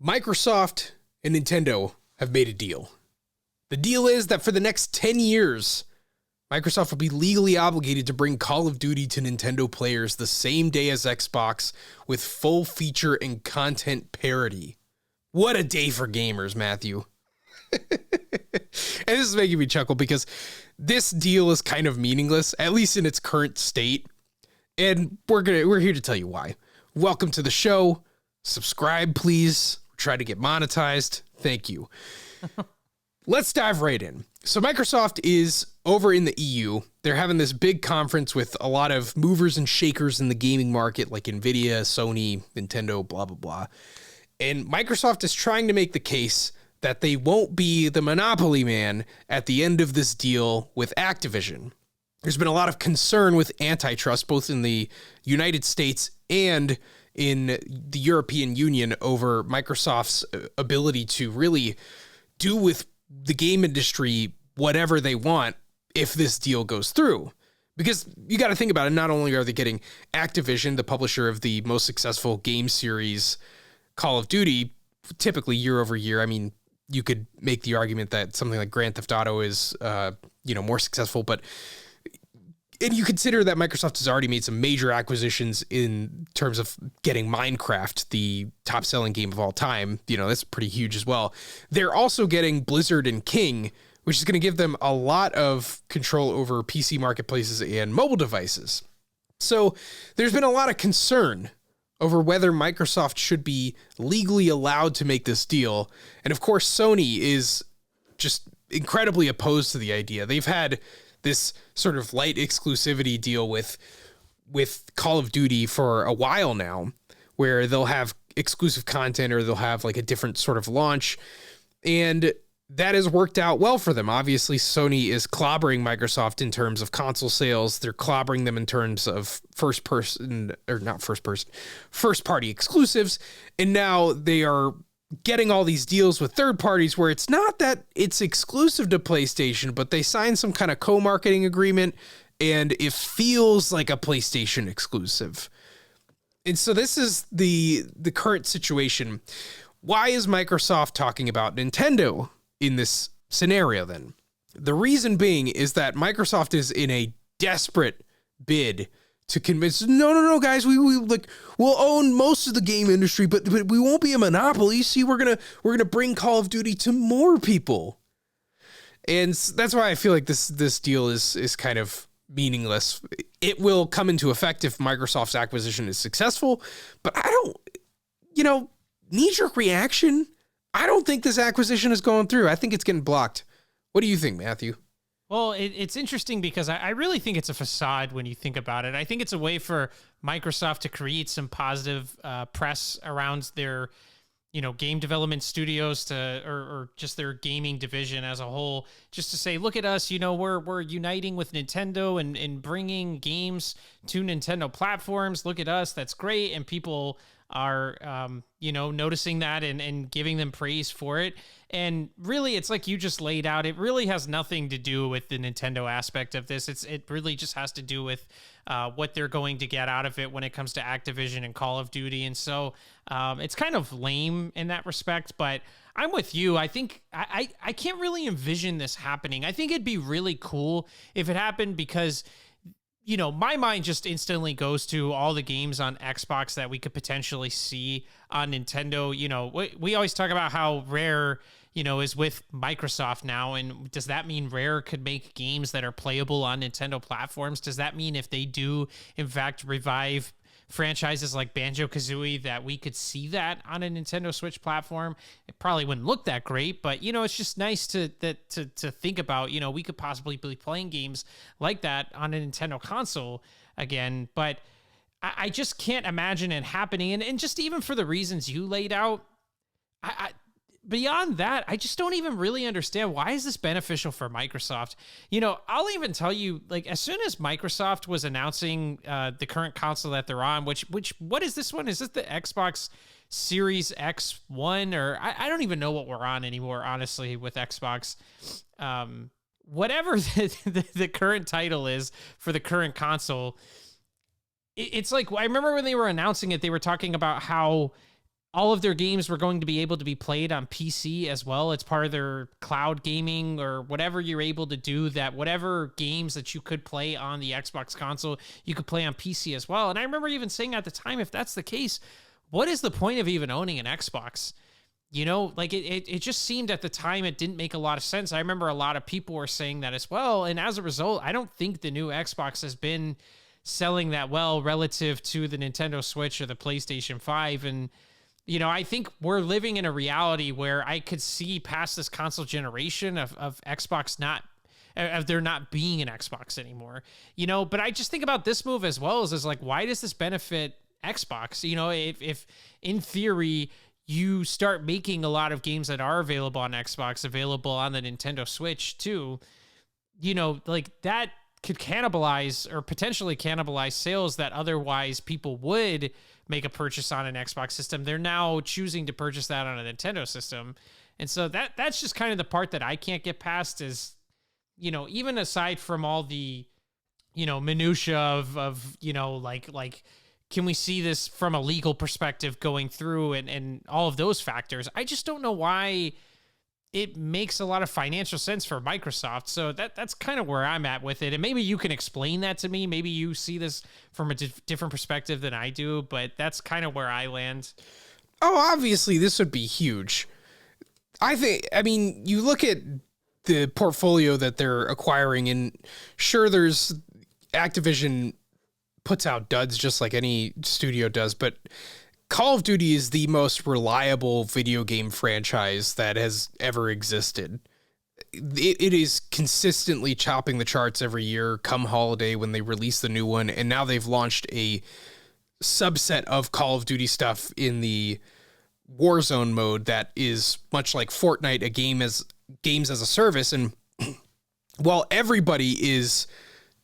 Microsoft and Nintendo have made a deal. The deal is that for the next 10 years, Microsoft will be legally obligated to bring Call of Duty to Nintendo players the same day as Xbox with full feature and content parity. What a day for gamers, Matthew. And this is making me chuckle because this deal is kind of meaningless, at least in its current state. And we're here to tell you why. Welcome to the show. Subscribe, please. We're trying to get monetized. Thank you. Let's dive right in. So Microsoft is over in the EU. They're having this big conference with a lot of movers and shakers in the gaming market, like Nvidia, Sony, Nintendo, blah, blah, blah. And Microsoft is trying to make the case that they won't be the monopoly man at the end of this deal with Activision. There's been a lot of concern with antitrust, both in the United States and in the European Union, over Microsoft's ability to really do with the game industry whatever they want if this deal goes through. Because you got to think about it, not only are they getting Activision, the publisher of the most successful game series, Call of Duty, typically year over year. I mean, you could make the argument that something like Grand Theft Auto is, more successful, and you consider that Microsoft has already made some major acquisitions in terms of getting Minecraft, the top selling game of all time. That's pretty huge as well. They're also getting Blizzard and King, which is going to give them a lot of control over PC marketplaces and mobile devices. So there's been a lot of concern over whether Microsoft should be legally allowed to make this deal. And of course, Sony is just incredibly opposed to the idea. They've had this sort of light exclusivity deal with Call of Duty for a while now, where they'll have exclusive content or they'll have like a different sort of launch. And that has worked out well for them. Obviously, Sony is clobbering Microsoft in terms of console sales. They're clobbering them in terms of first party exclusives. And now they are getting all these deals with third parties where it's not that it's exclusive to PlayStation, but they sign some kind of co-marketing agreement and it feels like a PlayStation exclusive. And so this is the current situation. Why is Microsoft talking about Nintendo in this scenario then? The reason being is that Microsoft is in a desperate bid to convince, no, guys, we'll own most of the game industry, but we won't be a monopoly. See, we're gonna bring Call of Duty to more people, and that's why I feel like this deal is kind of meaningless. It will come into effect if Microsoft's acquisition is successful, but I don't, knee-jerk reaction, I don't think this acquisition is going through. I think it's getting blocked. What do you think, Matthew? Well, it's interesting because I really think it's a facade when you think about it. I think it's a way for Microsoft to create some positive press around their, game development studios or just their gaming division as a whole, just to say, look at us, we're uniting with Nintendo and bringing games to Nintendo platforms. Look at us. That's great. And people are, noticing that and giving them praise for it. And really, it's like you just laid out. It really has nothing to do with the Nintendo aspect of this. It really just has to do with what they're going to get out of it when it comes to Activision and Call of Duty. And so it's kind of lame in that respect, but I'm with you. I think I can't really envision this happening. I think it'd be really cool if it happened because my mind just instantly goes to all the games on Xbox that we could potentially see on Nintendo. We always talk about how Rare, is with Microsoft now. And does that mean Rare could make games that are playable on Nintendo platforms? Does that mean if they do, in fact, revive franchises like Banjo-Kazooie, that we could see that on a Nintendo Switch platform? It probably wouldn't look that great, but it's just nice to think about. We could possibly be playing games like that on a Nintendo console again, but I just can't imagine it happening. And just even for the reasons you laid out, beyond that, I just don't even really understand why is this beneficial for Microsoft. I'll even tell you, like, as soon as Microsoft was announcing the current console that they're on, which what is this one? Is this the Xbox Series X1? Or I don't even know what we're on anymore, honestly, with Xbox. Whatever the current title is for the current console, it's like, I remember when they were announcing it, they were talking about how all of their games were going to be able to be played on PC as well. It's part of their cloud gaming or whatever you're able to do, that whatever games that you could play on the Xbox console, you could play on PC as well. And I remember even saying at the time, if that's the case, what is the point of even owning an Xbox? You know, like it just seemed at the time it didn't make a lot of sense. I remember a lot of people were saying that as well. And as a result, I don't think the new Xbox has been selling that well relative to the Nintendo Switch or the PlayStation 5. And you know, I think we're living in a reality where I could see past this console generation of Xbox of there not being an Xbox anymore, you know, but I just think about this move as well as like, why does this benefit Xbox? You know, if in theory you start making a lot of games that are available on Xbox, available on the Nintendo Switch too, you know, like that could cannibalize or potentially cannibalize sales that otherwise people would make a purchase on an Xbox system. They're now choosing to purchase that on a Nintendo system. And so that's just kind of the part that I can't get past is, you know, even aside from all the, you know, minutia of, you know, like, can we see this from a legal perspective going through and all of those factors? I just don't know why it makes a lot of financial sense for Microsoft. So that's kind of where I'm at with it. And maybe you can explain that to me. Maybe you see this from a different perspective than I do, but that's kind of where I land. Oh, obviously this would be huge. I mean, you look at the portfolio that they're acquiring and sure, there's Activision puts out duds just like any studio does, but Call of Duty is the most reliable video game franchise that has ever existed. It is consistently chopping the charts every year come holiday when they release the new one. And now they've launched a subset of Call of Duty stuff in the Warzone mode that is much like Fortnite, games as a service. And while everybody is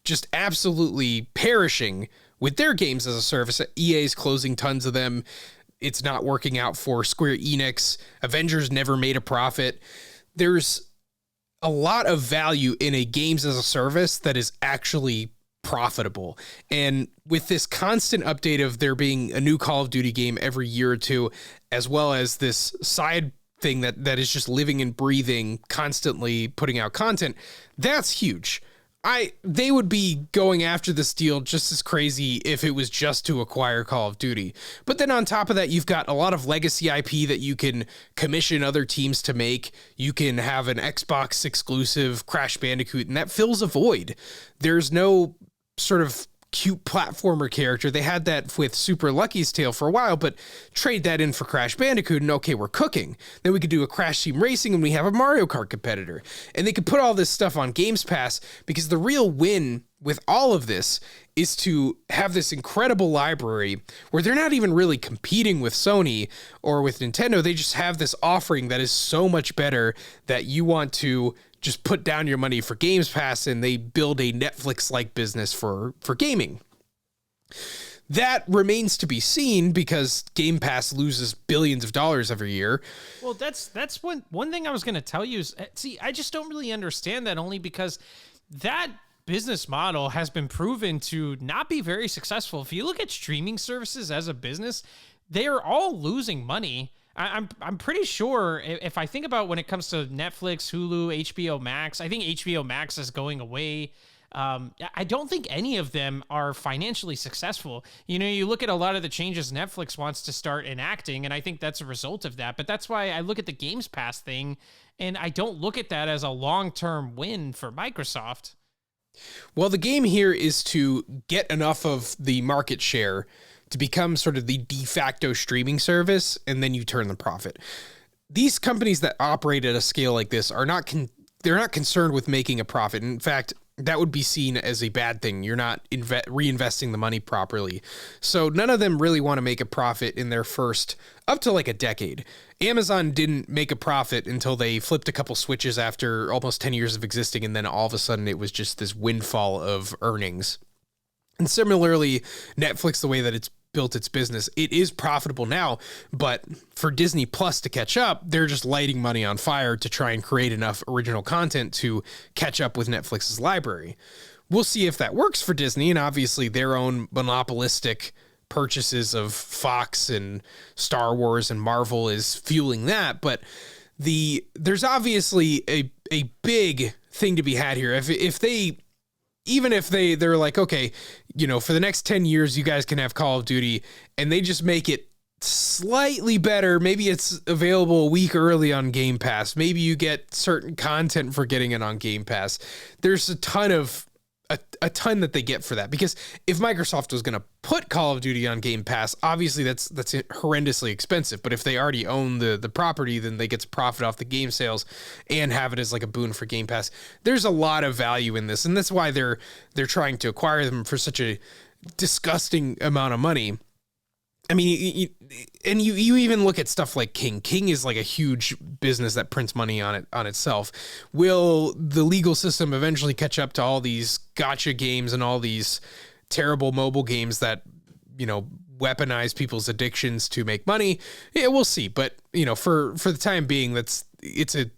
just absolutely perishing with their games as a service, EA is closing tons of them. It's not working out for Square Enix. Avengers never made a profit. There's a lot of value in a games as a service that is actually profitable. And with this constant update of there being a new Call of Duty game every year or two, as well as this side thing that is just living and breathing, constantly putting out content, that's huge. They would be going after this deal just as crazy if it was just to acquire Call of Duty. But then on top of that, you've got a lot of legacy IP that you can commission other teams to make. You can have an Xbox exclusive Crash Bandicoot, and that fills a void. There's no sort of cute platformer character. They had that with Super Lucky's Tale for a while, but trade that in for Crash Bandicoot and okay, we're cooking. Then we could do a Crash Team Racing and we have a Mario Kart competitor. And they could put all this stuff on Games Pass because the real win with all of this is to have this incredible library where they're not even really competing with Sony or with Nintendo. They just have this offering that is so much better that you want to just put down your money for Games Pass, and they build a Netflix-like business for gaming. That remains to be seen because Game Pass loses billions of dollars every year. Well, that's one thing I was going to tell you is, see, I just don't really understand that, only because that business model has been proven to not be very successful. If you look at streaming services as a business, they are all losing money. I'm pretty sure if I think about when it comes to Netflix, Hulu, HBO Max, I think HBO Max is going away. I don't think any of them are financially successful. You know, you look at a lot of the changes Netflix wants to start enacting, and I think that's a result of that. But that's why I look at the Games Pass thing, and I don't look at that as a long-term win for Microsoft. Well, the game here is to get enough of the market share to become sort of the de facto streaming service, and then you turn the profit. These companies that operate at a scale like this are they're not concerned with making a profit. In fact, that would be seen as a bad thing. You're not reinvesting the money properly. So none of them really want to make a profit in their first up to like a decade. Amazon didn't make a profit until they flipped a couple switches after almost 10 years of existing, and then all of a sudden it was just this windfall of earnings. And similarly, Netflix, the way that it's built its business, it is profitable now, but for Disney Plus to catch up, they're just lighting money on fire to try and create enough original content to catch up with Netflix's library. We'll see if that works for Disney, and obviously their own monopolistic purchases of Fox and Star Wars and Marvel is fueling that. But there's obviously a big thing to be had here. If they're like, okay, for the next 10 years, you guys can have Call of Duty, and they just make it slightly better. Maybe it's available a week early on Game Pass. Maybe you get certain content for getting it on Game Pass. There's a ton that they get for that, because if Microsoft was going to put Call of Duty on Game Pass, obviously that's horrendously expensive. But if they already own the property, then they get to profit off the game sales and have it as like a boon for Game Pass. There's a lot of value in this, and that's why they're trying to acquire them for such a disgusting amount of money. I mean, you even look at stuff like King. King is like a huge business that prints money on itself. Will the legal system eventually catch up to all these gacha games and all these terrible mobile games that, weaponize people's addictions to make money? Yeah, we'll see. But, for the time being, it's an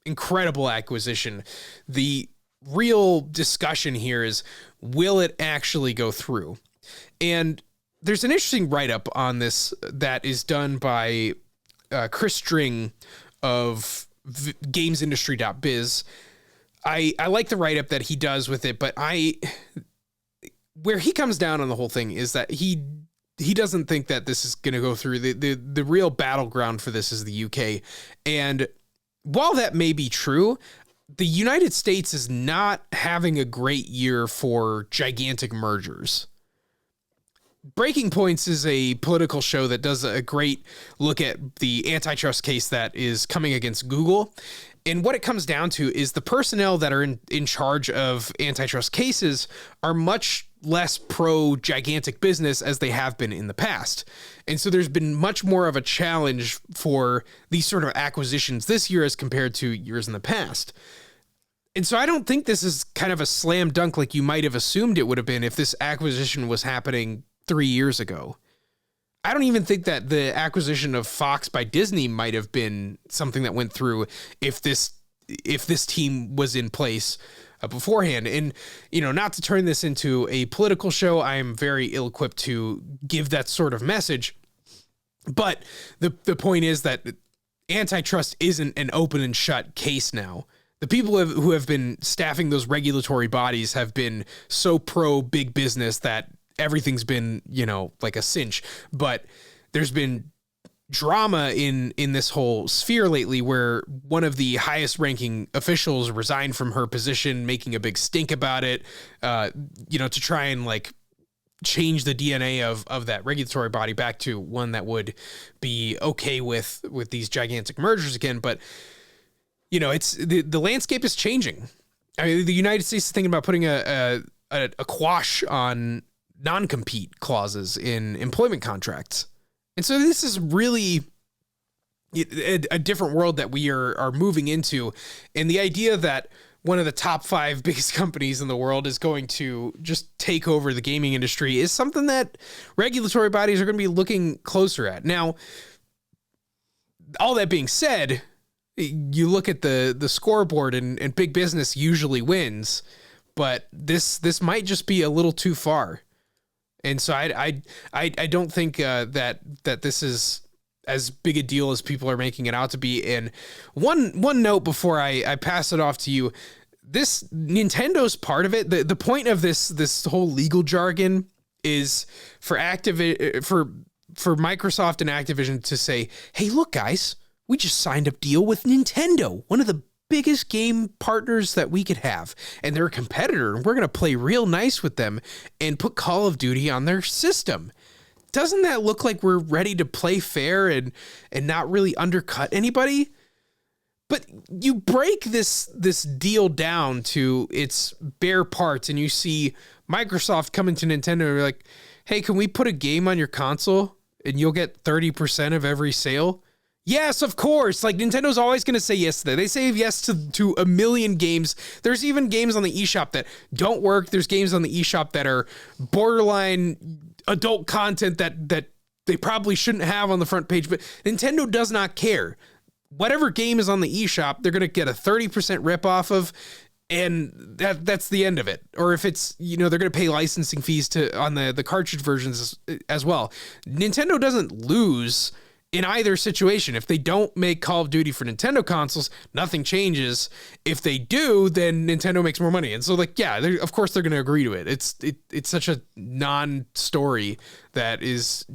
incredible acquisition. The real discussion here is, will it actually go through? And there's an interesting write-up on this that is done by Chris String of gamesindustry.biz. I like the write-up that he does with it, but where he comes down on the whole thing is that he doesn't think that this is going to go through. The real battleground for this is the UK. And while that may be true, the United States is not having a great year for gigantic mergers. Breaking Points is a political show that does a great look at the antitrust case that is coming against Google. And what it comes down to is the personnel that are in charge of antitrust cases are much less pro gigantic business as they have been in the past. And so there's been much more of a challenge for these sort of acquisitions this year as compared to years in the past. And so I don't think this is kind of a slam dunk like you might have assumed it would have been if this acquisition was happening 3 years ago. I don't even think that the acquisition of Fox by Disney might have been something that went through if this team was in place beforehand. And, not to turn this into a political show, I am very ill-equipped to give that sort of message. But the point is that antitrust isn't an open and shut case now. The people who have been staffing those regulatory bodies have been so pro big business that everything's been, like a cinch. But there's been drama in this whole sphere lately where one of the highest ranking officials resigned from her position, making a big stink about it, to try and like change the DNA of that regulatory body back to one that would be okay with these gigantic mergers again. But, it's the landscape is changing. I mean, the United States is thinking about putting a quash on non-compete clauses in employment contracts. And so this is really a different world that we are moving into. And the idea that one of the top 5 biggest companies in the world is going to just take over the gaming industry is something that regulatory bodies are going to be looking closer at. Now, all that being said, you look at the scoreboard and big business usually wins, but this might just be a little too far. And so I don't think that this is as big a deal as people are making it out to be. And one note before I pass it off to you, this Nintendo's part of it. The point of this whole legal jargon is for Microsoft and Activision to say, hey, look, guys, we just signed a deal with Nintendo, one of the biggest game partners that we could have, and they're a competitor, and we're going to play real nice with them and put Call of Duty on their system. Doesn't that look like we're ready to play fair and not really undercut anybody? But you break this deal down to its bare parts, and you see Microsoft coming to Nintendo and you're like, hey, can we put a game on your console and you'll get 30% of every sale? Yes, of course. Like, Nintendo's always going to say yes to that. They say yes to a million games. There's even games on the eShop that don't work. There's games on the eShop that are borderline adult content that they probably shouldn't have on the front page. But Nintendo does not care. Whatever game is on the eShop, they're going to get a 30% rip off of, and that's the end of it. Or if it's, they're going to pay licensing fees on the cartridge versions as well. Nintendo doesn't lose in either situation. If they don't make Call of Duty for Nintendo consoles, nothing changes. If they do, then Nintendo makes more money. And so, of course they're going to agree to it. It's such a non-story that is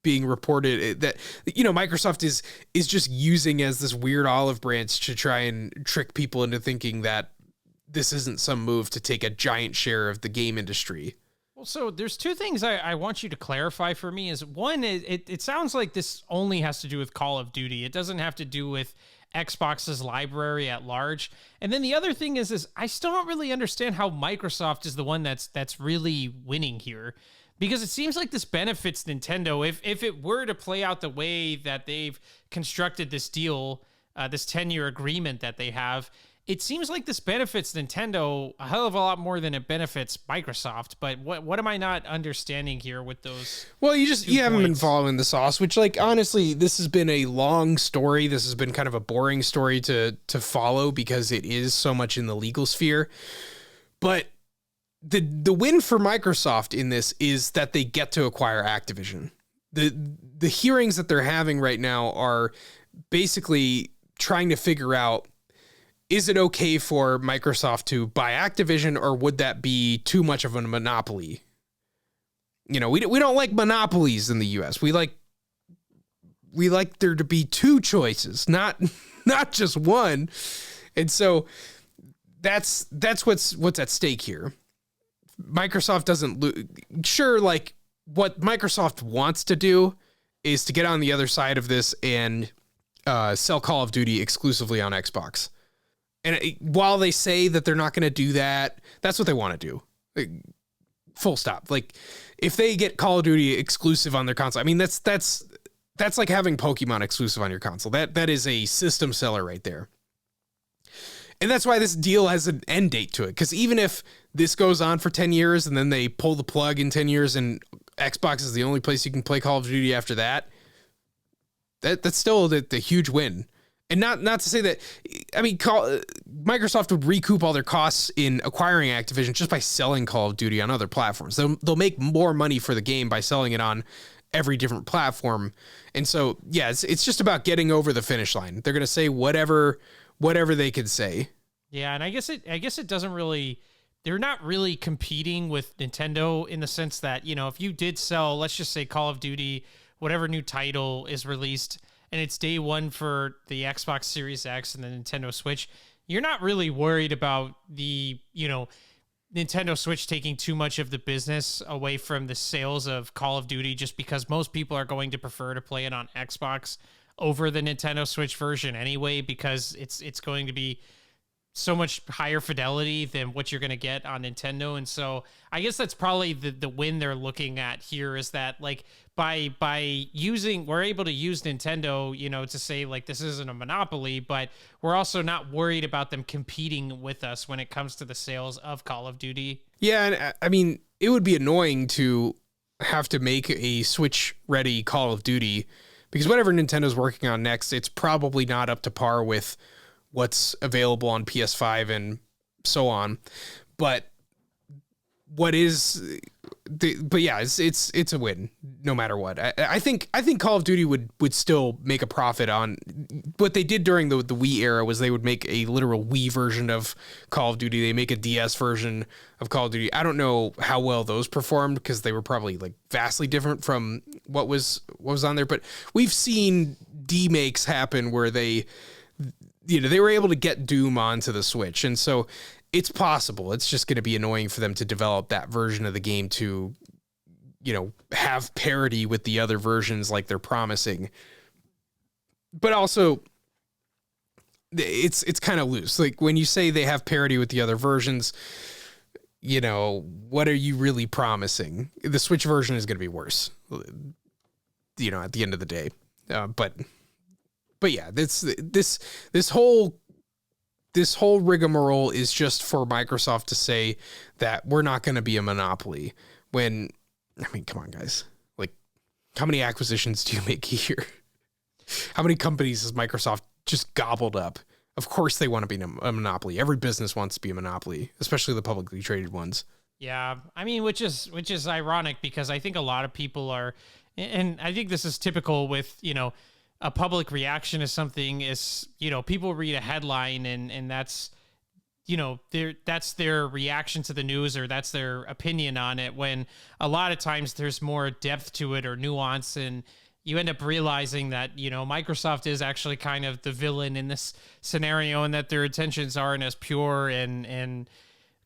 being reported that, Microsoft is just using as this weird olive branch to try and trick people into thinking that this isn't some move to take a giant share of the game industry. Well, so there's two things I want you to clarify for me. Is one, it sounds like this only has to do with Call of Duty. It doesn't have to do with Xbox's library at large. And then the other thing is I still don't really understand how Microsoft is the one that's really winning here, because it seems like this benefits Nintendo. If it were to play out the way that they've constructed this deal, this 10-year agreement that they have, it seems like this benefits Nintendo a hell of a lot more than it benefits Microsoft. But what am I not understanding here with those? Well, you haven't been following the sauce, which, honestly, this has been a long story. This has been kind of a boring story to follow because it is so much in the legal sphere. But the win for Microsoft in this is that they get to acquire Activision. The hearings that they're having right now are basically trying to figure out, is it okay for Microsoft to buy Activision, or would that be too much of a monopoly? We don't like monopolies in the US. We like there to be two choices, not just one. And so that's what's at stake here. Microsoft doesn't sure, what Microsoft wants to do is to get on the other side of this and sell Call of Duty exclusively on Xbox. And while they say that they're not going to do that, that's what they want to do. Full stop. If they get Call of Duty exclusive on their console, I mean, that's like having Pokemon exclusive on your console. That is a system seller right there. And that's why this deal has an end date to it. Because even if this goes on for 10 years and then they pull the plug in 10 years and Xbox is the only place you can play Call of Duty after that, that's still the huge win. And not to say that, I mean, Microsoft would recoup all their costs in acquiring Activision just by selling Call of Duty on other platforms. They'll make more money for the game by selling it on every different platform. And so, yeah, it's just about getting over the finish line. They're going to say whatever they can say. Yeah, and I guess it doesn't really, they're not really competing with Nintendo in the sense that, if you did sell, let's just say Call of Duty, whatever new title is released, and it's day one for the Xbox Series X and the Nintendo Switch, you're not really worried about the, Nintendo Switch taking too much of the business away from the sales of Call of Duty, just because most people are going to prefer to play it on Xbox over the Nintendo Switch version anyway, because it's going to be so much higher fidelity than what you're going to get on Nintendo. And so I guess that's probably the win they're looking at here, is that by using, we're able to use Nintendo, to say this isn't a monopoly, but we're also not worried about them competing with us when it comes to the sales of Call of Duty. Yeah. And I mean, it would be annoying to have to make a Switch ready Call of Duty, because whatever Nintendo's working on next, it's probably not up to par with what's available on PS5 and so on. But yeah, it's a win no matter what. I think Call of Duty would still make a profit on what they did during the Wii era. Was they would make a literal Wii version of Call of Duty. They make a DS version of Call of Duty. I don't know how well those performed, because they were probably vastly different from what was on there. But we've seen demakes happen where they were able to get Doom onto the Switch. And so it's possible. It's just going to be annoying for them to develop that version of the game to, have parity with the other versions like they're promising. But also, it's kind of loose. When you say they have parity with the other versions, what are you really promising? The Switch version is going to be worse, at the end of the day. But yeah, this whole rigmarole is just for Microsoft to say that we're not going to be a monopoly. When, I mean, come on, guys. How many acquisitions do you make a year? How many companies has Microsoft just gobbled up Of course they want to be a monopoly. Every business wants to be a monopoly, especially the publicly traded ones. Yeah, I mean, which is ironic because I think a lot of people are, and I think this is typical with, a public reaction to something is, people read a headline and that's, that's their reaction to the news or that's their opinion on it, when a lot of times there's more depth to it or nuance, and you end up realizing that, Microsoft is actually kind of the villain in this scenario, and that their intentions aren't as pure and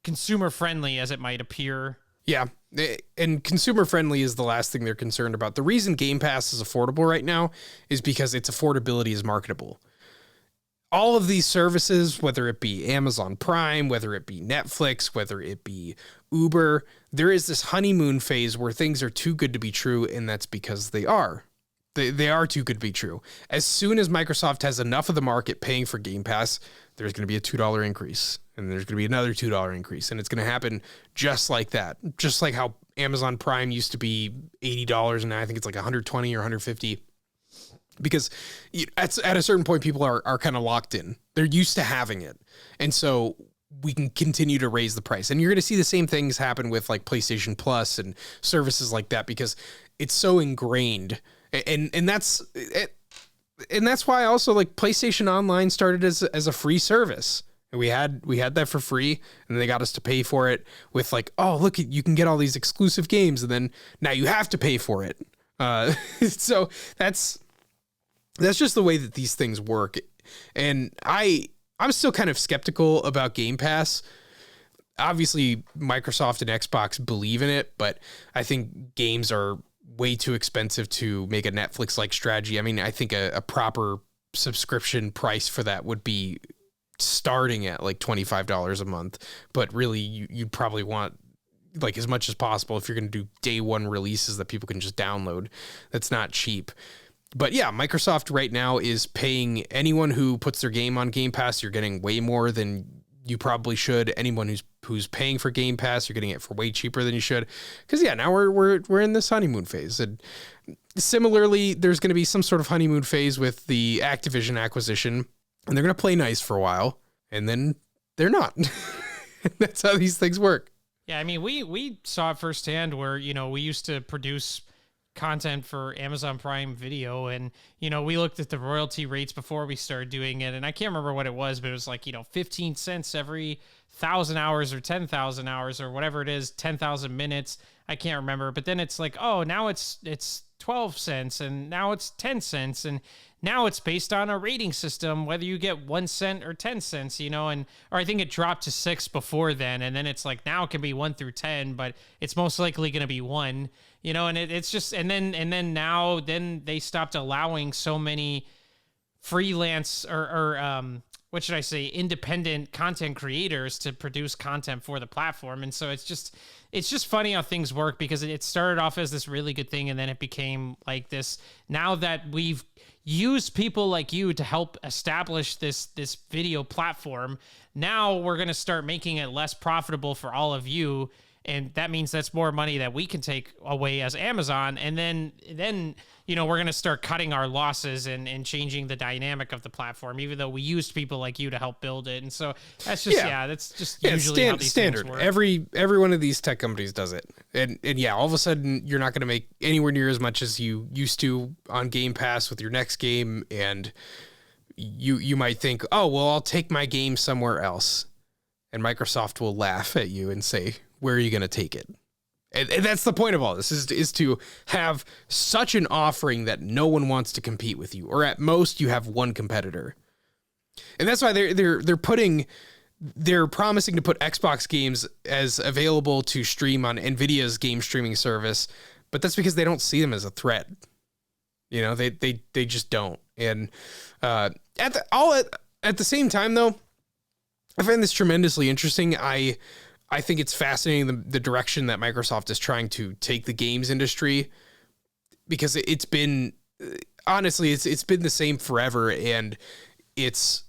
consumer friendly as it might appear. Yeah. And consumer friendly is the last thing they're concerned about. The reason Game Pass is affordable right now is because its affordability is marketable. All of these services, whether it be Amazon Prime, whether it be Netflix, whether it be Uber, there is this honeymoon phase where things are too good to be true, and that's because they are. They are too good to be true. As soon as Microsoft has enough of the market paying for Game Pass, there's going to be a $2 increase, and there's going to be another $2 increase, and it's going to happen just like that. Just like how Amazon Prime used to be $80, and now I think it's like $120 or $150. Because at a certain point, people are kind of locked in. They're used to having it. And so we can continue to raise the price. And you're going to see the same things happen with like PlayStation Plus and services like that, because it's so ingrained. And that's why also like PlayStation Online started as a free service. And we had that for free, and they got us to pay for it with like, oh, look, you can get all these exclusive games, and then now you have to pay for it. So that's just the way that these things work. And I'm still kind of skeptical about Game Pass. Obviously, Microsoft and Xbox believe in it, but I think games are way too expensive to make a Netflix-like strategy. I mean, I think a proper subscription price for that would be starting at like $25 a month. But really, you'd probably want like as much as possible if you're going to do day one releases that people can just download. That's not cheap. But yeah, Microsoft right now is paying anyone who puts their game on Game Pass. You're getting way more than you probably should. Anyone who's paying for Game Pass, you're getting it for way cheaper than you should. Because yeah, now we're in this honeymoon phase. And similarly, there's going to be some sort of honeymoon phase with the Activision acquisition, and they're going to play nice for a while, and then they're not. That's how these things work. Yeah, I mean, we saw it firsthand where, we used to produce content for Amazon Prime Video, and we looked at the royalty rates before we started doing it, and I can't remember what it was, but it was like 15 cents every 1,000 hours or 10,000 hours or whatever it is, 10,000 minutes. I can't remember, but then it's like, oh, now it's 12 cents, and now it's 10 cents, and now it's based on a rating system, whether you get 1 cent or 10 cents, or I think it dropped to 6 before then, and then it's like now it can be 1 through 10, but it's most likely going to be 1. And it's just, and then now they stopped allowing so many freelance or what should I say, independent content creators to produce content for the platform. And so it's just funny how things work, because it started off as this really good thing, and then it became like this. Now that we've used people like you to help establish this video platform, now we're going to start making it less profitable for all of you. And that means that's more money that we can take away as Amazon. And then we're going to start cutting our losses and changing the dynamic of the platform, even though we used people like you to help build it. And so that's just, that's just usually how these standard. Things work. Every one of these tech companies does it. And yeah, all of a sudden you're not going to make anywhere near as much as you used to on Game Pass with your next game. And you might think, oh, well, I'll take my game somewhere else. And Microsoft will laugh at you and say, where are you going to take it? And that's the point of all this, is to have such an offering that no one wants to compete with you, or at most you have one competitor. And that's why they're promising to put Xbox games as available to stream on Nvidia's game streaming service, but that's because they don't see them as a threat. They just don't. And at the same time though, I find this tremendously interesting. I think it's fascinating the direction that Microsoft is trying to take the games industry, because it's been, honestly, it's been the same forever, and it's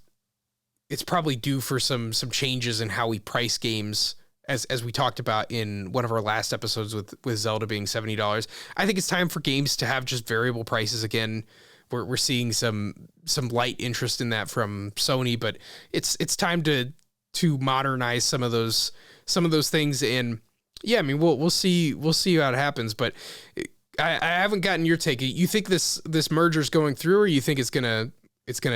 probably due for some changes in how we price games, as we talked about in one of our last episodes with Zelda being $70. I think it's time for games to have just variable prices again, we're seeing some light interest in that from Sony, but it's time to modernize some of those things. And yeah, I mean, we'll see how it happens, but I haven't gotten your take. You think this merger's going through, or you think it's gonna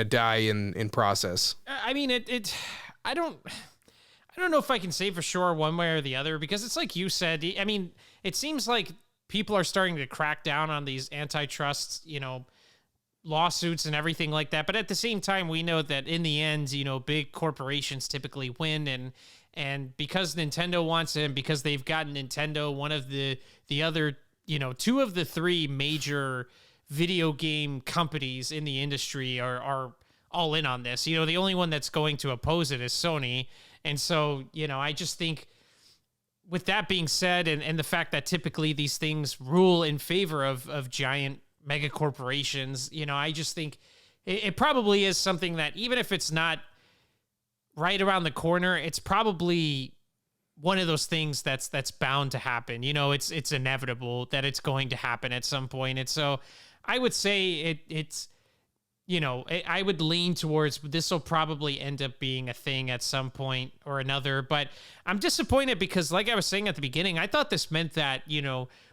die in process? I mean, I don't know if I can say for sure one way or the other, because it's like you said. I mean, it seems like people are starting to crack down on these antitrust, lawsuits and everything like that. But at the same time, we know that in the end, big corporations typically win, and because Nintendo wants it, and because they've gotten Nintendo, one of the other, two of the three major video game companies in the industry are all in on this. The only one that's going to oppose it is Sony. And so, I just think, with that being said, and the fact that typically these things rule in favor of giant mega corporations, I just think it probably is something that, even if it's not right around the corner, it's probably one of those things that's bound to happen. It's inevitable that it's going to happen at some point. And so I would say it's I would lean towards this will probably end up being a thing at some point or another. But I'm disappointed because, like I was saying at the beginning, I thought this meant that,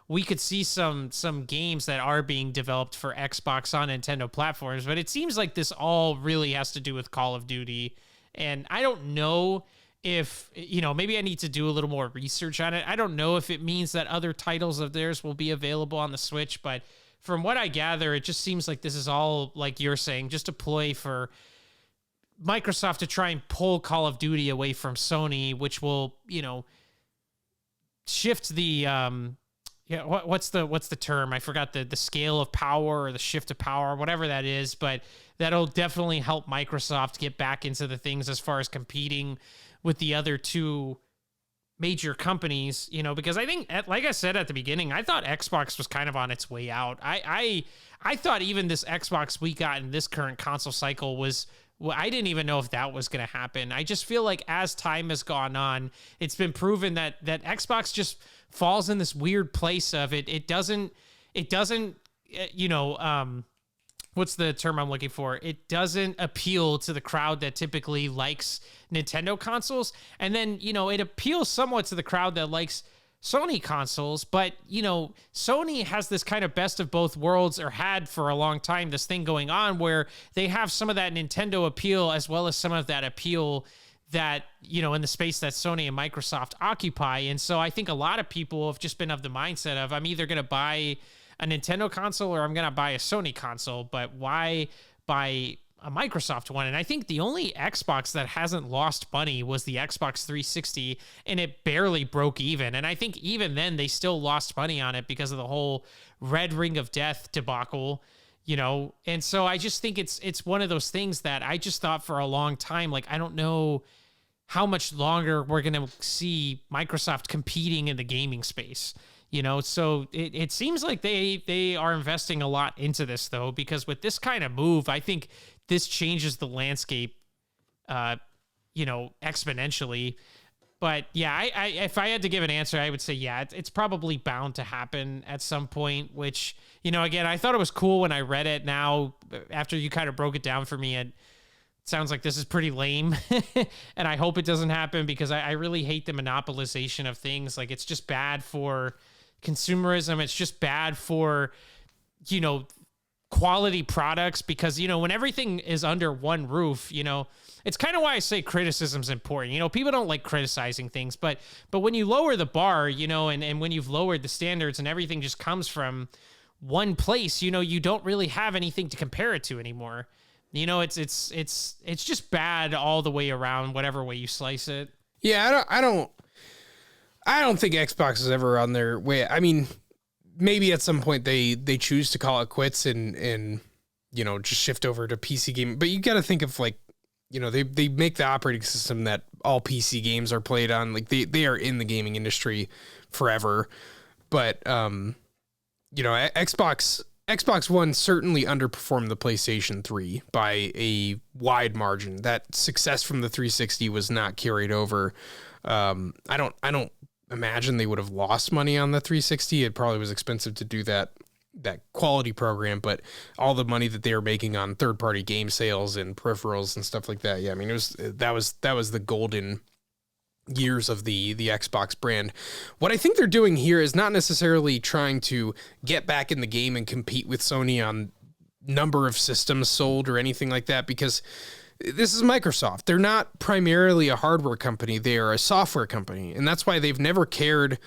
we could see some games that are being developed for Xbox on Nintendo platforms. But it seems like this all really has to do with Call of Duty. And I don't know if, maybe I need to do a little more research on it. I don't know if it means that other titles of theirs will be available on the Switch, but from what I gather, it just seems like this is all, like you're saying, just a ploy for Microsoft to try and pull Call of Duty away from Sony, which will, shift the what's the term? I forgot the scale of power, or the shift of power, whatever that is, but that'll definitely help Microsoft get back into the things as far as competing with the other two major companies, because I think, like I said at the beginning, I thought Xbox was kind of on its way out. I thought even this Xbox we got in this current console cycle was, I didn't even know if that was going to happen. I just feel like as time has gone on, it's been proven that Xbox just falls in this weird place of it doesn't, what's the term I'm looking for? It doesn't appeal to the crowd that typically likes Nintendo consoles. And then, it appeals somewhat to the crowd that likes Sony consoles. But, Sony has this kind of best of both worlds, or had for a long time, this thing going on where they have some of that Nintendo appeal as well as some of that appeal that, in the space that Sony and Microsoft occupy. And so I think a lot of people have just been of the mindset of, I'm either going to buy a Nintendo console or I'm going to buy a Sony console, but why buy a Microsoft one? And I think the only Xbox that hasn't lost money was the Xbox 360, and it barely broke even. And I think even then they still lost money on it because of the whole Red Ring of Death debacle, And so I just think it's one of those things that I just thought for a long time, like, I don't know how much longer we're going to see Microsoft competing in the gaming space. So it seems like they are investing a lot into this, though, because with this kind of move, I think this changes the landscape, exponentially. But yeah, I if I had to give an answer, I would say, yeah, it's probably bound to happen at some point, which, again, I thought it was cool when I read it. Now, after you kind of broke it down for me, it sounds like this is pretty lame. And I hope it doesn't happen, because I really hate the monopolization of things. Like, it's just bad for consumerism. It's just bad for, quality products, because, when everything is under one roof, it's kind of why I say criticism is important. People don't like criticizing things, but when you lower the bar, and when you've lowered the standards and everything just comes from one place, you don't really have anything to compare it to anymore. It's just bad all the way around, whatever way you slice it. Yeah, I don't think Xbox is ever on their way. I mean, maybe at some point they choose to call it quits and just shift over to PC gaming. But you got to think of, like, they make the operating system that all PC games are played on. Like, they are in the gaming industry forever. But Xbox One certainly underperformed the PlayStation 3 by a wide margin. That success from the 360 was not carried over. I don't imagine they would have lost money on the 360. It probably was expensive to do that that quality program, but all the money that they were making on third-party game sales and peripherals and stuff like that. Yeah, I mean, that was the golden years of the Xbox brand. What I think they're doing here is not necessarily trying to get back in the game and compete with Sony on number of systems sold or anything like that, because this is Microsoft. They're not primarily a hardware company. They are a software company. And that's why they've never cared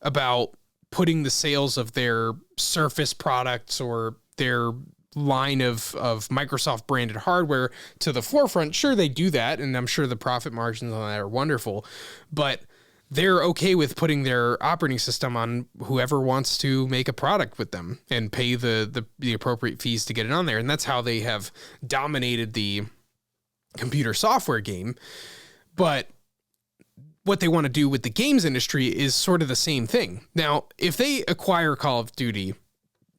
about putting the sales of their Surface products or their line of Microsoft branded hardware to the forefront. Sure, they do that, and I'm sure the profit margins on that are wonderful, but they're okay with putting their operating system on whoever wants to make a product with them and pay the appropriate fees to get it on there. And that's how they have dominated the computer software game. But what they want to do with the games industry is sort of the same thing. Now, if they acquire Call of Duty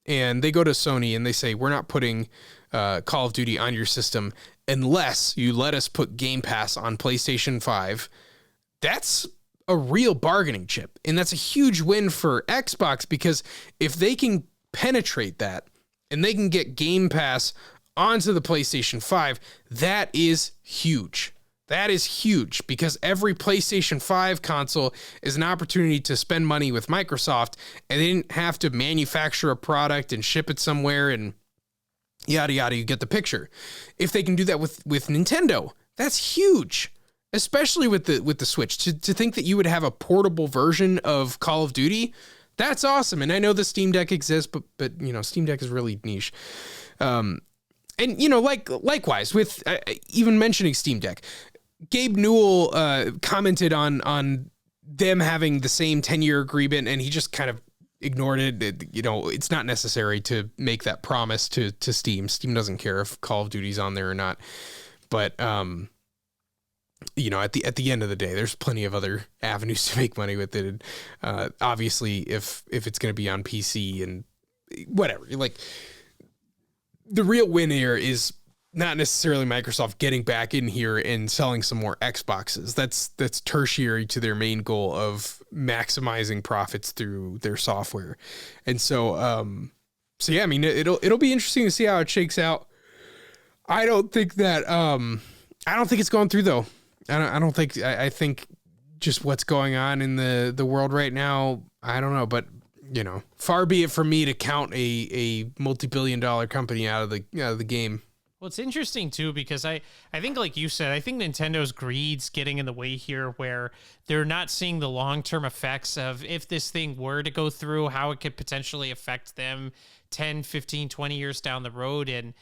and they go to Sony and they say, we're not putting Call of Duty on your system unless you let us put Game Pass on PlayStation 5, that's a real bargaining chip. And that's a huge win for Xbox, because if they can penetrate that and they can get Game Pass onto the PlayStation 5, that is huge. That is huge, because every PlayStation 5 console is an opportunity to spend money with Microsoft, and they didn't have to manufacture a product and ship it somewhere and yada, yada. You get the picture. If they can do that with Nintendo, that's huge, especially with the Switch. To think that you would have a portable version of Call of Duty, that's awesome. And I know the Steam Deck exists, but Steam Deck is really niche. And likewise with even mentioning Steam Deck, Gabe Newell commented on them having the same 10-year agreement, and he just kind of ignored it. It's not necessary to make that promise to Steam. Steam doesn't care if Call of Duty's on there or not. But at the end of the day, there's plenty of other avenues to make money with it. And, obviously, if it's going to be on PC and whatever, like, the real win here is not necessarily Microsoft getting back in here and selling some more Xboxes. That's tertiary to their main goal of maximizing profits through their software. And so yeah, I mean, it'll be interesting to see how it shakes out. I don't think it's going through though. I think just what's going on in the world right now, I don't know, but far be it from me to count a multi-billion-dollar company out of the game. Well, it's interesting, too, because I think, like you said, I think Nintendo's greed's getting in the way here, where they're not seeing the long-term effects of, if this thing were to go through, how it could potentially affect them 10, 15, 20 years down the road. And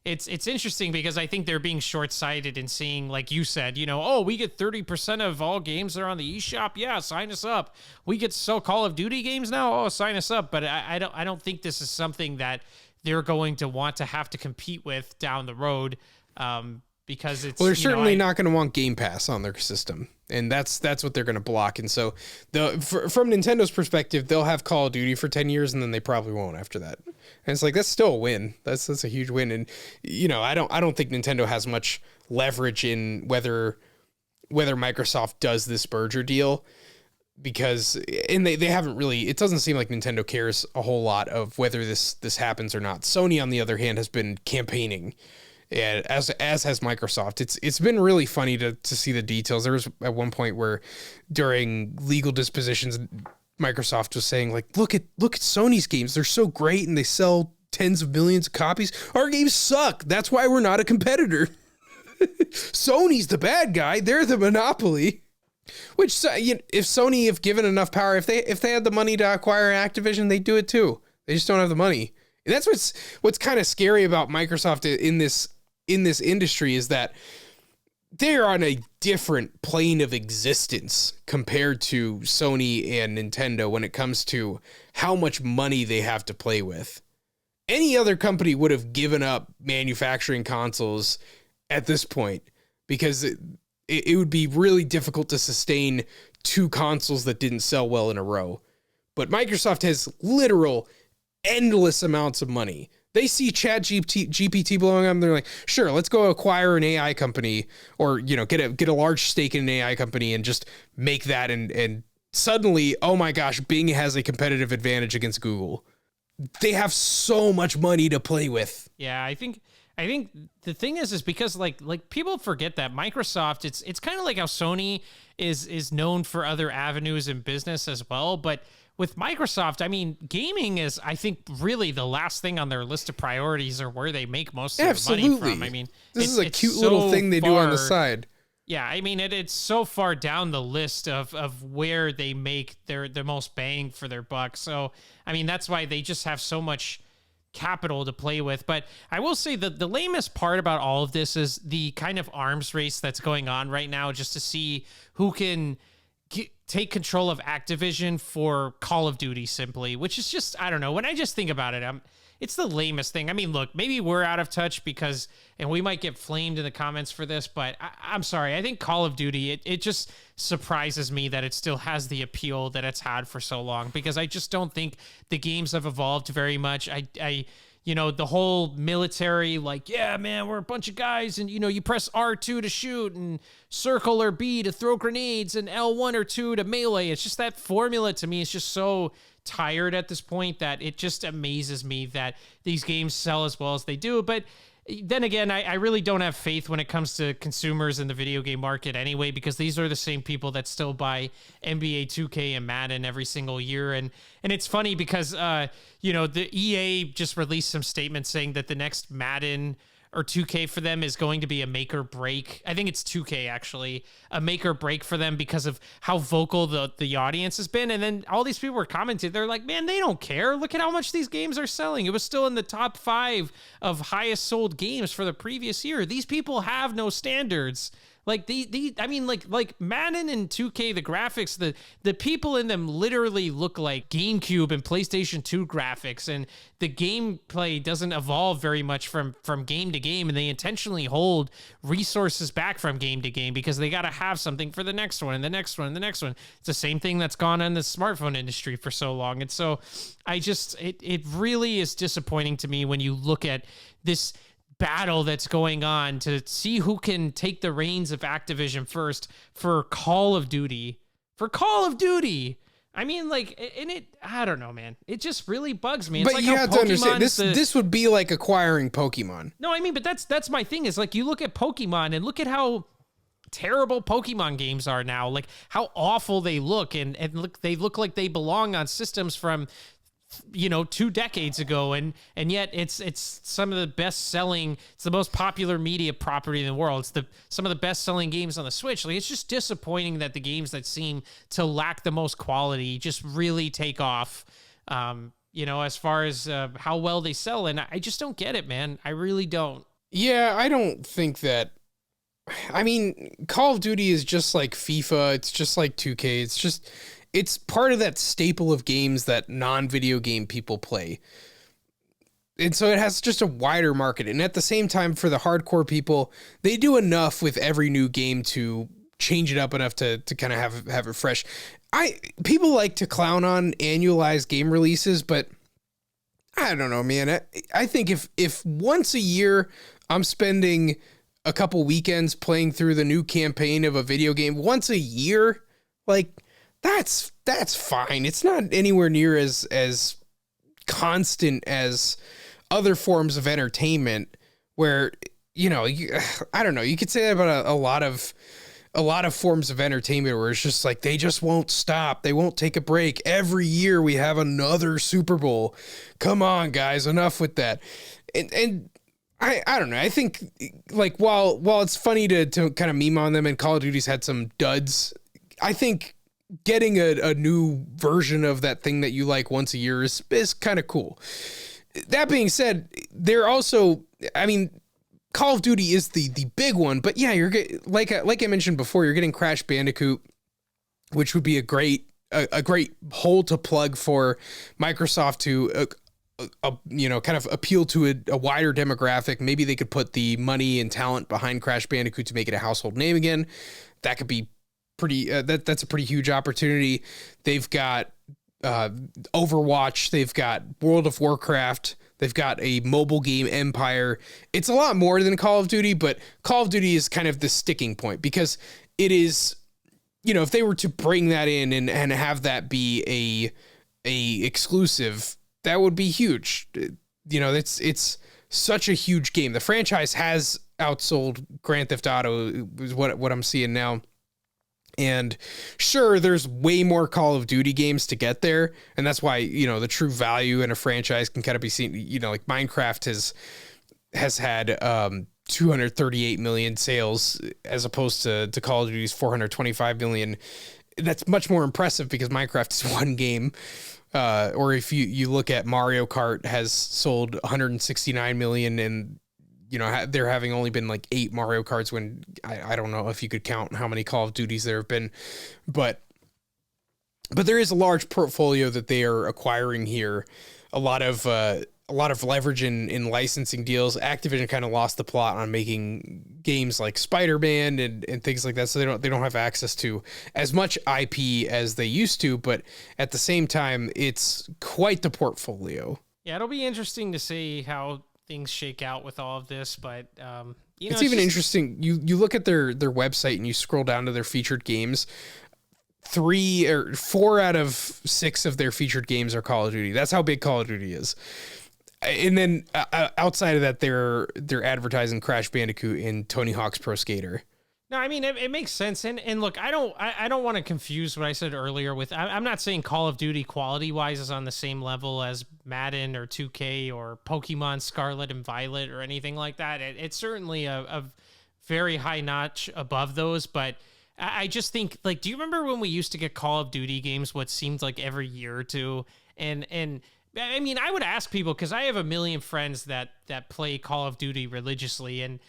it's interesting because I think they're being short-sighted and seeing, like you said, we get 30% of all games that are on the eShop. Yeah, sign us up. We get to sell Call of Duty games now. Oh, sign us up. But I don't think this is something that they're going to want to have to compete with down the road, because it's... Well, they're certainly not going to want Game Pass on their system, and that's what they're going to block. And so from Nintendo's perspective, they'll have Call of Duty for 10 years, and then they probably won't after that. And it's like, that's still a win. That's a huge win. And, I don't think Nintendo has much leverage in whether Microsoft does this merger deal, because they haven't really, it doesn't seem like Nintendo cares a whole lot of whether this happens or not. Sony, on the other hand, has been campaigning, as has Microsoft. It's been really funny to see the details. There was at one point where during legal dispositions, Microsoft was saying, like, look at Sony's games. They're so great and they sell tens of millions of copies. Our games suck. That's why we're not a competitor. Sony's the bad guy. They're the monopoly. Which, if Sony, if given enough power, if they had the money to acquire Activision, they'd do it too. They just don't have the money. And that's what's kind of scary about Microsoft in this industry, is that they're on a different plane of existence compared to Sony and Nintendo when it comes to how much money they have to play with. Any other company would have given up manufacturing consoles at this point, because it would be really difficult to sustain two consoles that didn't sell well in a row. But Microsoft has literal endless amounts of money. They see GPT blowing up, and they're like, sure, let's go acquire an AI company, or get a large stake in an AI company and just make that, and suddenly, oh my gosh, Bing has a competitive advantage against Google. they have so much money to play with. Yeah, I think the thing is because like people forget that Microsoft, it's kind of like how Sony is known for other avenues in business as well, but with Microsoft, I mean, gaming is, I think, really the last thing on their list of priorities, or where they make most of their money from. I mean, this is a cute little thing they do on the side. Yeah, I mean, it's so far down the list of where they make the most bang for their buck. So, I mean, that's why they just have so much capital to play with. But I will say that the lamest part about all of this is the kind of arms race that's going on right now, just to see who can take control of Activision for Call of Duty, simply, which is just, I don't know. When I just think about it, it's the lamest thing. I mean, look, maybe we're out of touch because, and we might get flamed in the comments for this, but I'm sorry. I think Call of Duty, it just surprises me that it still has the appeal that it's had for so long, because I just don't think the games have evolved very much. You know, the whole military, like, yeah, man, we're a bunch of guys, and, you know, you press R2 to shoot and circle or B to throw grenades and L1 or 2 to melee. It's just that formula to me is just so tired at this point that it just amazes me that these games sell as well as they do. But then again, I really don't have faith when it comes to consumers in the video game market anyway, because these are the same people that still buy NBA 2K and Madden every single year. And it's funny because, you know, the EA just released some statements saying that the next Madden or 2K for them is going to be a make or break. I think it's 2K actually, a make or break for them because of how vocal the audience has been. And then all these people were commenting, they're like, man, they don't care. Look at how much these games are selling. It was still in the top 5 of highest sold games for the previous year. These people have no standards. Like I mean, like Madden and 2K, the graphics, the people in them literally look like GameCube and PlayStation 2 graphics, and the gameplay doesn't evolve very much from game to game, and they intentionally hold resources back from game to game because they got to have something for the next one and the next one and the next one. It's the same thing that's gone on in the smartphone industry for so long. And so it really is disappointing to me when you look at this battle that's going on to see who can take the reins of Activision first for Call of Duty. I mean, like, I don't know, man. It just really bugs me. It's but like you have to understand, this would be like acquiring Pokemon. No, I mean, but that's my thing, is like, you look at Pokemon and look at how terrible Pokemon games are now, like how awful they look, and look, they look like they belong on systems from, you know, 2 decades ago, and yet it's some of the best selling, it's the most popular media property in the world. It's some of the best selling games on the Switch. Like, it's just disappointing that the games that seem to lack the most quality just really take off, you know, as far as how well they sell. And I just don't get it, man. I really don't. Yeah, I don't think that. I mean, Call of Duty is just like FIFA. It's just like 2K. It's part of that staple of games that non-video game people play. And so it has just a wider market. And at the same time, for the hardcore people, they do enough with every new game to change it up enough to kind of have it fresh. People like to clown on annualized game releases, but I don't know, man. I think if once a year I'm spending a couple weekends playing through the new campaign of a video game once a year, like, that's fine. It's not anywhere near as constant as other forms of entertainment where, you know, I don't know. You could say that about a lot of forms of entertainment where it's just like, they just won't stop. They won't take a break. Every year we have another Super Bowl. Come on, guys, enough with that. And I don't know. I think, like, while it's funny to kind of meme on them, and Call of Duty's had some duds, I think getting a new version of that thing that you like once a year is kind of cool. That being said, they're also, I mean, Call of Duty is the big one, but yeah, you're like I mentioned before, you're getting Crash Bandicoot, which would be a great hole to plug for Microsoft to you know, kind of appeal to a wider demographic. Maybe they could put the money and talent behind Crash Bandicoot to make it a household name again. That could be pretty, that's a pretty huge opportunity. They've got Overwatch, they've got World of Warcraft, they've got a mobile game empire. It's a lot more than Call of Duty, but Call of Duty is kind of the sticking point because it is, you know, if they were to bring that in and have that be a exclusive, that would be huge. You know, it's such a huge game. The franchise has outsold Grand Theft Auto, is what I'm seeing now. And sure, there's way more Call of Duty games to get there. And that's why, you know, the true value in a franchise can kind of be seen, you know, like Minecraft has had 238 million sales as opposed to Call of Duty's 425 million. That's much more impressive because Minecraft is one game. Or if you look at Mario Kart has sold 169 million, and you know, there having only been like 8 Mario Karts when I don't know if you could count how many Call of Duties there have been, but there is a large portfolio that they are acquiring here. A lot of leverage in licensing deals. Activision kind of lost the plot on making games like Spider-Man and things like that. So they don't have access to as much IP as they used to, but at the same time, it's quite the portfolio. Yeah, it'll be interesting to see how things shake out with all of this, but you know, it's even interesting. You look at their website and you scroll down to their featured games. 3 or 4 out of 6 of their featured games are Call of Duty. That's how big Call of Duty is. And then outside of that, they're advertising Crash Bandicoot and Tony Hawk's Pro Skater. No, I mean, it makes sense. And look, I don't want to confuse what I said earlier with, I'm not saying Call of Duty quality wise is on the same level as Madden or 2K or Pokemon Scarlet and Violet or anything like that. It's certainly a very high notch above those, but I just think, like, do you remember when we used to get Call of Duty games, what seemed like every year or two? And I mean, I would ask people, because I have a million friends that play Call of Duty religiously, and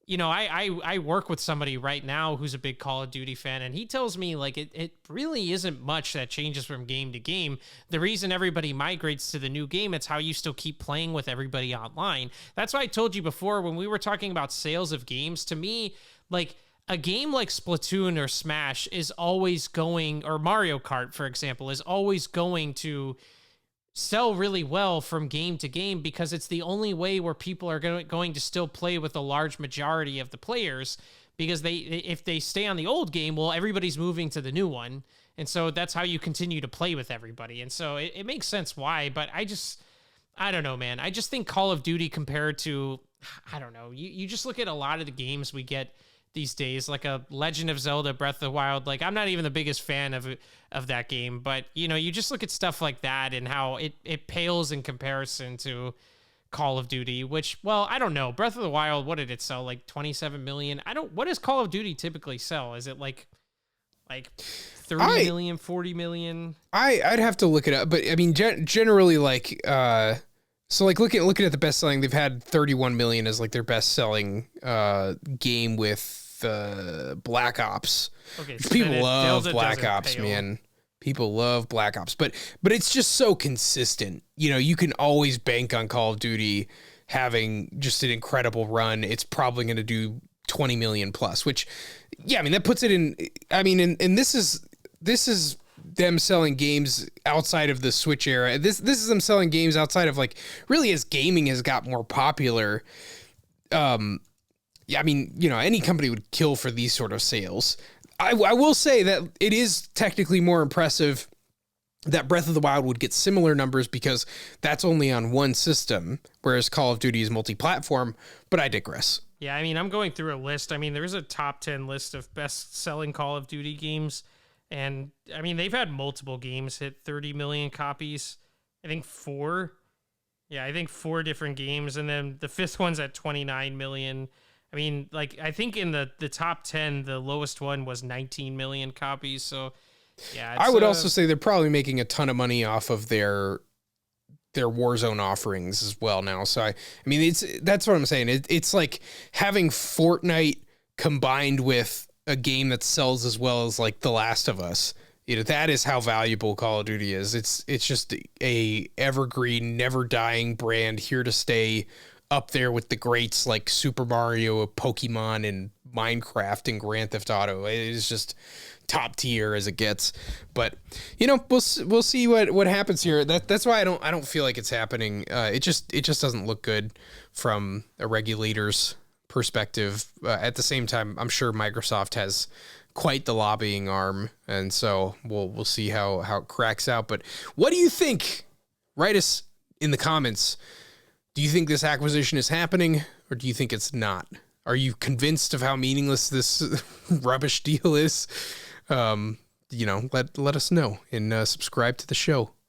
you know, I work with somebody right now who's a big Call of Duty fan, and he tells me, like, it really isn't much that changes from game to game. The reason everybody migrates to the new game, it's how you still keep playing with everybody online. That's why I told you before when we were talking about sales of games, to me, like, a game like Splatoon or Smash is always going, or Mario Kart, for example, is always going to sell really well from game to game because it's the only way where people are going to still play with a large majority of the players, because if they stay on the old game, well, everybody's moving to the new one. And so that's how you continue to play with everybody. And so it makes sense why, but I don't know, man. I just think Call of Duty compared to, I don't know, you just look at a lot of the games we get these days, like a Legend of Zelda Breath of the Wild. Like, I'm not even the biggest fan of that game, but you know, you just look at stuff like that and how it pales in comparison to Call of Duty, which, well, I don't know. Breath of the Wild, what did it sell? Like 27 million? What does Call of Duty typically sell? Is it like 30 million, 40 million? I'd have to look it up, but I mean, generally, like, so like looking at the best selling, they've had 31 million as like their best selling game with Black Ops. Okay, so people love Black Ops, man. People love Black Ops, but it's just so consistent. You know, you can always bank on Call of Duty having just an incredible run. It's probably going to do 20 million plus, which, yeah, I mean, that puts it in. I mean, and this is them selling games outside of the Switch era. This is them selling games outside of, like, really as gaming has got more popular. Yeah, I mean, you know, any company would kill for these sort of sales. I will say that it is technically more impressive that Breath of the Wild would get similar numbers because that's only on one system, whereas Call of Duty is multi-platform, but I digress. Yeah, I mean, I'm going through a list. I mean, there's a top 10 list of best-selling Call of Duty games, and I mean, they've had multiple games hit 30 million copies. I think 4. Yeah, I think 4 different games, and then the 5th one's at 29 million. I mean, like, I think in the top 10, the lowest one was 19 million copies. So, yeah. I would also say they're probably making a ton of money off of their Warzone offerings as well now. So, I mean, that's what I'm saying. It's like having Fortnite combined with a game that sells as well as, like, The Last of Us. You know, that is how valuable Call of Duty is. It's just a evergreen, never dying brand, here to stay, up there with the greats like Super Mario, Pokemon, and Minecraft and Grand Theft Auto. It is just top tier as it gets. But, you know, we'll see what happens here. That's why I don't feel like it's happening. It just doesn't look good from a regulator's perspective. At the same time, I'm sure Microsoft has quite the lobbying arm, and so we'll see how it cracks out. But what do you think? Write us in the comments, do you think this acquisition is happening or do you think it's not? Are you convinced of how meaningless this rubbish deal is? Let us know and subscribe to the show.